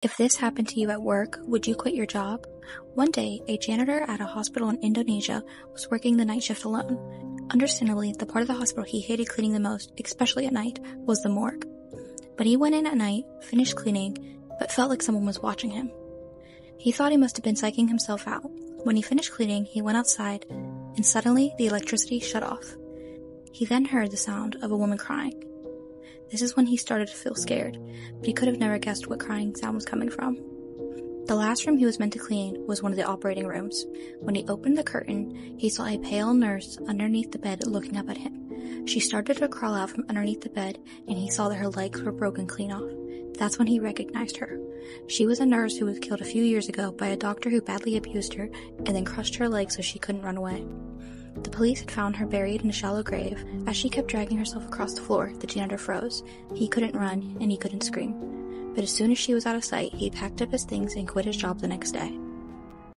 If this happened to you at work, would you quit your job? One day, a janitor at a hospital in Indonesia was working the night shift alone. Understandably, the part of the hospital he hated cleaning the most, especially at night, was the morgue. But he went in at night, finished cleaning, but felt like someone was watching him. He thought he must have been psyching himself out. When he finished cleaning, he went outside, and suddenly the electricity shut off. He then heard the sound of a woman crying. This is when he started to feel scared, but he could have never guessed what crying sound was coming from. The last room he was meant to clean was one of the operating rooms. When he opened the curtain, he saw a pale nurse underneath the bed looking up at him. She started to crawl out from underneath the bed, and he saw that her legs were broken clean off. That's when he recognized her. She was a nurse who was killed a few years ago by a doctor who badly abused her and then crushed her legs so she couldn't run away. The police had found her buried in a shallow grave. As she kept dragging herself across the floor, the janitor froze. He couldn't run, and he couldn't scream. But as soon as she was out of sight, he packed up his things and quit his job the next day.